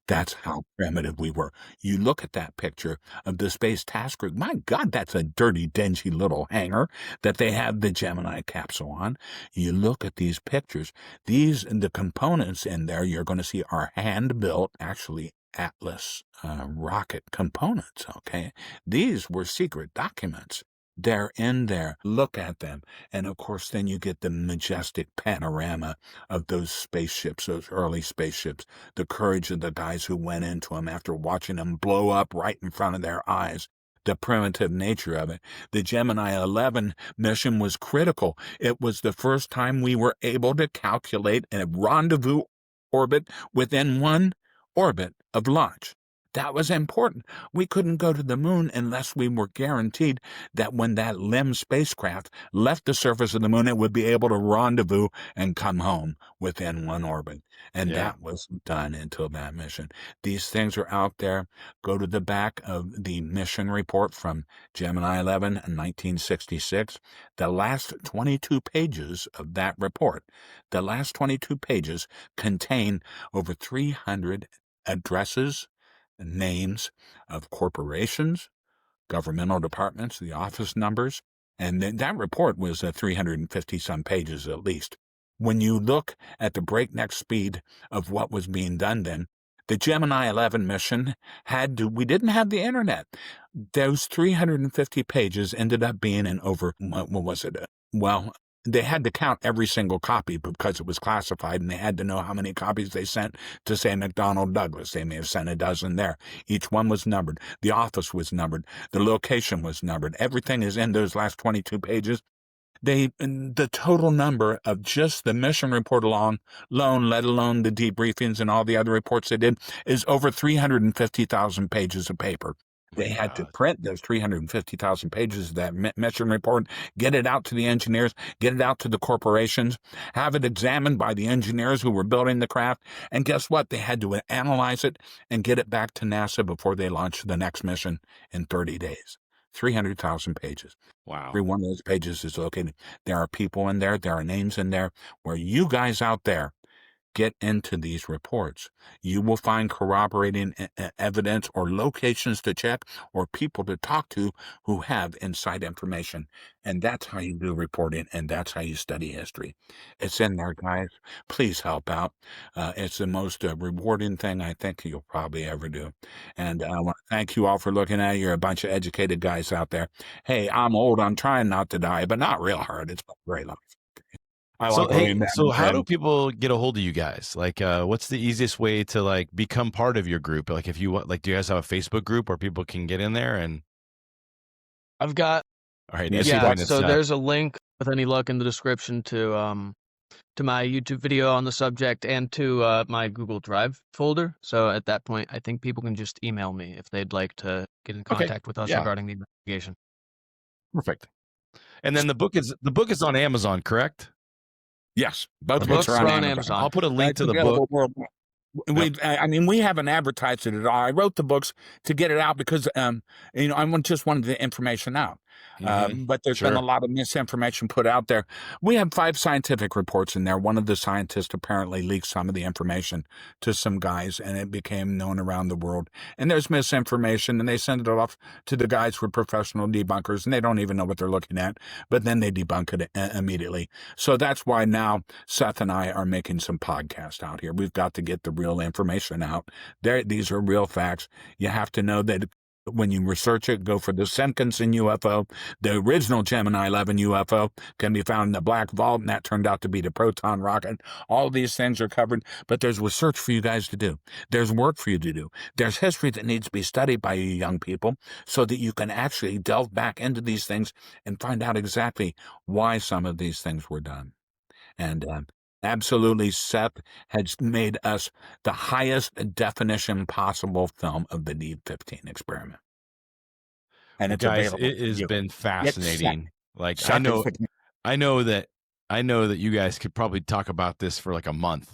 That's how primitive we were. You look at that picture of the Space Task Group. My God, that's a dirty, dingy little hangar that they have the Gemini capsule on. You look at these pictures. The components in there you're going to see are hand-built, actually Atlas rocket components, okay? These were secret documents. They're in there. Look at them. And of course, then you get the majestic panorama of those spaceships, those early spaceships, the courage of the guys who went into them after watching them blow up right in front of their eyes. the primitive nature of it. The Gemini 11 mission was critical. It was the first time we were able to calculate a rendezvous orbit within one orbit of launch. That was important. We couldn't go to the moon unless we were guaranteed that when that LEM spacecraft left the surface of the moon, it would be able to rendezvous and come home within one orbit. And that was done until that mission. These things are out there. Go to the back of the mission report from Gemini 11 in 1966. The last 22 pages of that report, the last 22 pages contain over 300 addresses, names of corporations, governmental departments, the office numbers, and that report was 350 some pages at least. When you look at the breakneck speed of what was being done then, the Gemini 11 mission we didn't have the internet. Those 350 pages ended up being in over, what was it? Well, they had to count every single copy because it was classified, and they had to know how many copies they sent to, say, McDonnell Douglas. They may have sent a dozen there. Each one was numbered. The office was numbered. The location was numbered. Everything is in those last 22 pages. The total number of just the mission report alone, let alone the debriefings and all the other reports they did, is over 350,000 pages of paper. They had to print those 350,000 pages of that mission report, get it out to the engineers, get it out to the corporations, have it examined by the engineers who were building the craft, and guess what? They had to analyze it and get it back to NASA before they launched the next mission in 30 days. 300,000 pages. Wow. Every one of those pages is located. There are people in there, there are names in there, where you guys out there get into these reports. You will find corroborating evidence or locations to check or people to talk to who have inside information. And that's how you do reporting, and that's how you study history. It's in there, guys. Please help out. It's the most rewarding thing I think you'll probably ever do. And I want to thank you all for looking at it. You're a bunch of educated guys out there. Hey, I'm old. I'm trying not to die, but not real hard. It's a great life. So how do people get a hold of you guys? Like, what's the easiest way to like become part of your group? Like, if you want, like, do you guys have a Facebook group where people can get in there? And I've got, all right, so there's a link with any luck in the description to my YouTube video on the subject and to my Google Drive folder. So at that point, I think people can just email me if they'd like to get in contact with us regarding the investigation. Perfect. And then the book is on Amazon, correct? Yes, both books are on Amazon. I'll put a link to the book. We haven't advertised it at all. I wrote the books to get it out because, I just wanted the information out. But there's been a lot of misinformation put out there. We have 5 scientific reports in there. One of the scientists apparently leaked some of the information to some guys, and it became known around the world. And there's misinformation, and they send it off to the guys who are professional debunkers, and they don't even know what they're looking at, but then they debunk it immediately. So that's why now Seth and I are making some podcasts out here. We've got to get the real information out. These are real facts. You have to know that when you research it, go for the Simpkinson UFO. The original Gemini 11 UFO can be found in the Black Vault, and that turned out to be the proton rocket. All these things are covered, but there's research for you guys to do. There's work for you to do. There's history that needs to be studied by you young people so that you can actually delve back into these things and find out exactly why some of these things were done. And absolutely, Seth has made us the highest definition possible film of the Deep 15 experiment. And it's guys, available. It has been fascinating. Like, I know that you guys could probably talk about this for like a month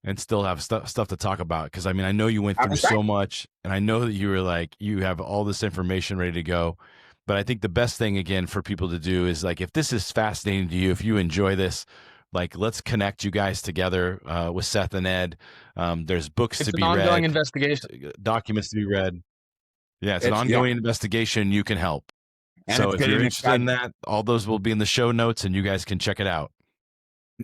and still have stuff to talk about. Because I know you went through so much, and I know that you were like, you have all this information ready to go. But I think the best thing, again, for people to do is, like, if this is fascinating to you, if you enjoy this, like, let's connect you guys together with Seth and Ed. There's books to be read. It's an ongoing investigation. Documents to be read. Yeah, it's an ongoing investigation. You can help. And so if you're interested in that, all those will be in the show notes, and you guys can check it out.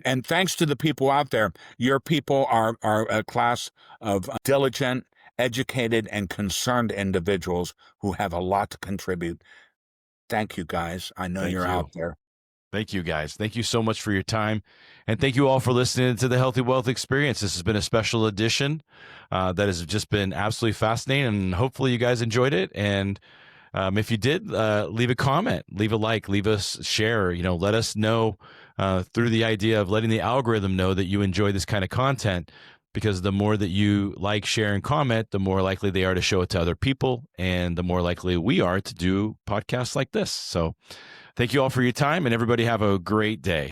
And thanks to the people out there. Your people are a class of diligent, educated, and concerned individuals who have a lot to contribute. Thank you, guys. I know you're out there. Thank you, guys. Thank you so much for your time. And thank you all for listening to the Healthy Wealth Experience. This has been a special edition that has just been absolutely fascinating. And hopefully you guys enjoyed it. And If you did, leave a comment, leave a like, leave us share, let us know through the idea of letting the algorithm know that you enjoy this kind of content, because the more that you like, share, and comment, the more likely they are to show it to other people, and the more likely we are to do podcasts like this. So thank you all for your time, and everybody have a great day.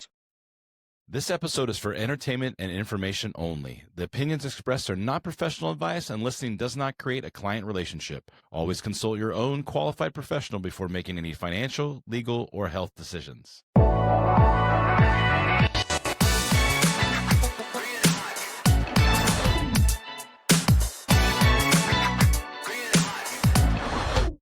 This episode is for entertainment and information only. The opinions expressed are not professional advice, and listening does not create a client relationship. Always consult your own qualified professional before making any financial, legal, or health decisions.